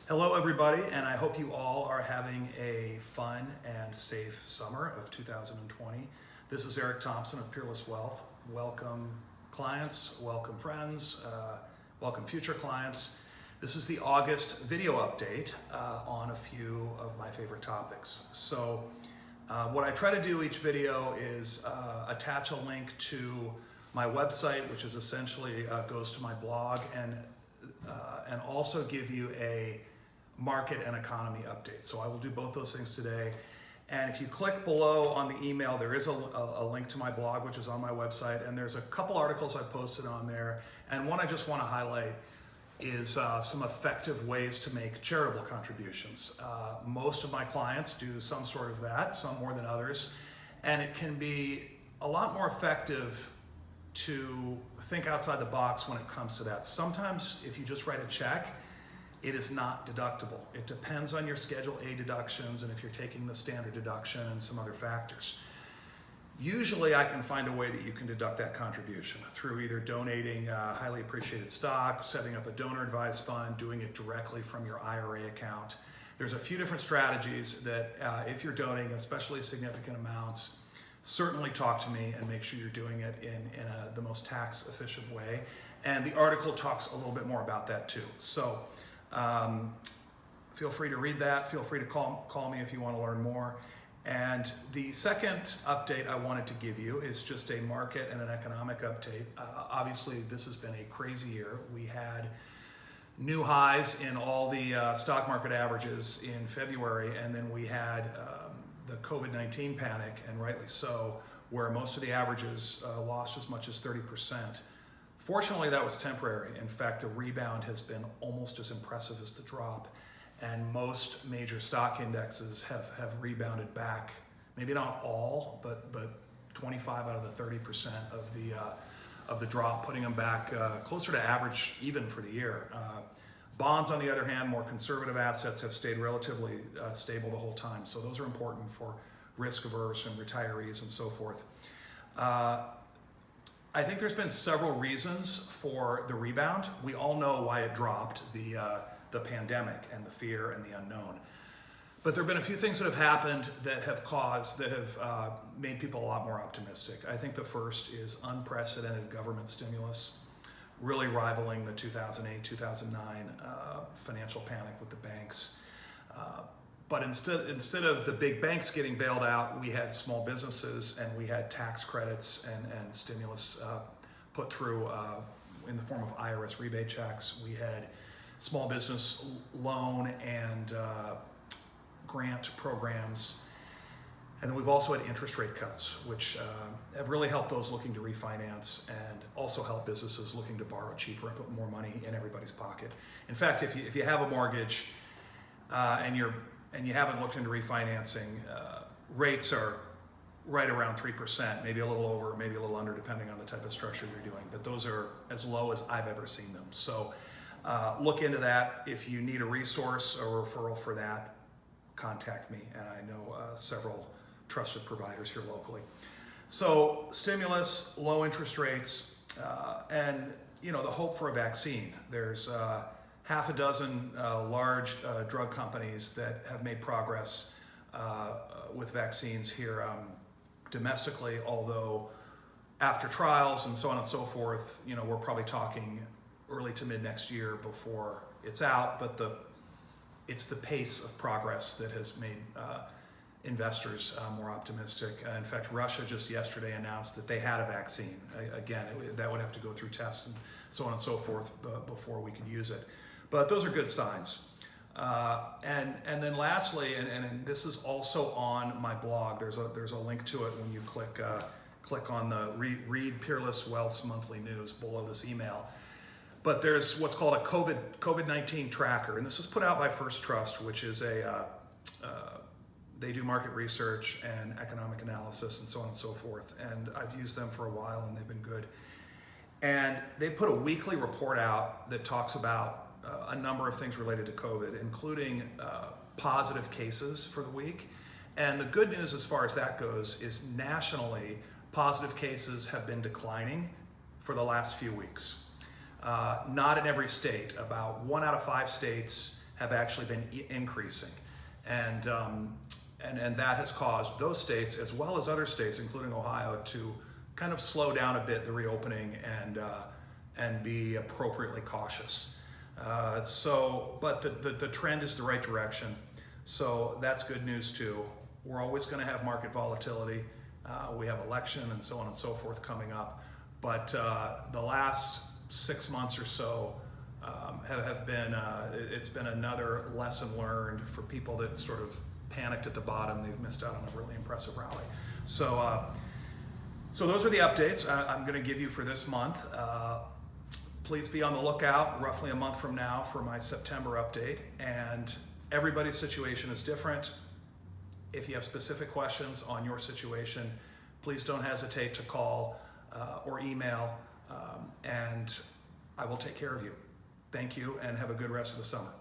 Hello everybody, and I hope you all are having a fun and safe summer of 2020. This is Erik Thompson of Peerless Wealth. Welcome clients, welcome friends, welcome future clients. This is the August video update on a few of my favorite topics. So what I try to do each video is attach a link to my website, which is essentially goes to my blog, and also give you a market and economy update. So I will do both those things today. And if you click below on the email, there is a link to my blog, which is on my website. And there's a couple articles I posted on there. And one I just want to highlight is some effective ways to make charitable contributions. Most of my clients do some sort of that, some more than others. And it can be a lot more effective to think outside the box when it comes to that. Sometimes if you just write a check, it is not deductible. It depends on your Schedule A deductions and if you're taking the standard deduction and some other factors. Usually I can find a way that you can deduct that contribution through either donating highly appreciated stock, setting up a donor advised fund, doing it directly from your IRA account. There's a few different strategies that if you're donating, especially significant amounts, certainly talk to me and make sure you're doing it in the most tax efficient way. And the article talks a little bit more about that too. So feel free to read that. Feel free to call me if you want to learn more. And the second update I wanted to give you is just a market and an economic update. Obviously, this has been a crazy year. We had new highs in all the stock market averages in February, and then we had the COVID-19 panic, and rightly so, where most of the averages lost as much as 30%. Fortunately, that was temporary. In fact, the rebound has been almost as impressive as the drop, and most major stock indexes have rebounded back. Maybe not all, but 25 out of the 30% of the drop, putting them back closer to average even for the year. Bonds, on the other hand, more conservative assets, have stayed relatively stable the whole time. So those are important for risk averse and retirees and so forth. I think there's been several reasons for the rebound. We all know why it dropped, the pandemic and the fear and the unknown. But there have been a few things that have happened that have made people a lot more optimistic. I think the first is unprecedented government stimulus, really rivaling the 2008-2009 financial panic with the banks. But instead of the big banks getting bailed out, we had small businesses and we had tax credits and stimulus put through in the form of IRS rebate checks. We had small business loan and grant programs. And then we've also had interest rate cuts, which have really helped those looking to refinance and also help businesses looking to borrow cheaper and put more money in everybody's pocket. In fact, if you have a mortgage and you haven't looked into refinancing, rates are right around 3%, maybe a little over, maybe a little under, depending on the type of structure you're doing. But those are as low as I've ever seen them. So look into that. If you need a resource or referral for that, contact me. And I know several trusted providers here locally. So stimulus, low interest rates, and the hope for a vaccine. There's half a dozen large drug companies that have made progress with vaccines here domestically, although after trials and so on and so forth, we're probably talking early to mid next year before it's out, but it's the pace of progress that has made investors more optimistic. In fact, Russia just yesterday announced that they had a vaccine. Again, that would have to go through tests and so on and so forth before we could use it. But those are good signs. And then lastly, and this is also on my blog, there's a link to it when you click on the Read Peerless Wealth's monthly news below this email. But there's what's called a COVID-19 tracker, and this is put out by First Trust, which is they do market research and economic analysis and so on and so forth. And I've used them for a while and they've been good. And they put a weekly report out that talks about a number of things related to COVID, including positive cases for the week. And the good news as far as that goes is nationally, positive cases have been declining for the last few weeks. Not in every state. About 1 out of 5 states have actually been increasing. And that has caused those states, as well as other states, including Ohio, to kind of slow down a bit the reopening and be appropriately cautious. But the trend is the right direction. So that's good news too. We're always going to have market volatility. We have election and so on and so forth coming up. But the last 6 months or so have been, it's been another lesson learned for people that sort of panicked at the bottom. They've missed out on a really impressive rally. So those are the updates I'm going to give you for this month. Please be on the lookout roughly a month from now for my September update. And everybody's situation is different. If you have specific questions on your situation, please don't hesitate to call or email, and I will take care of you. Thank you, and have a good rest of the summer.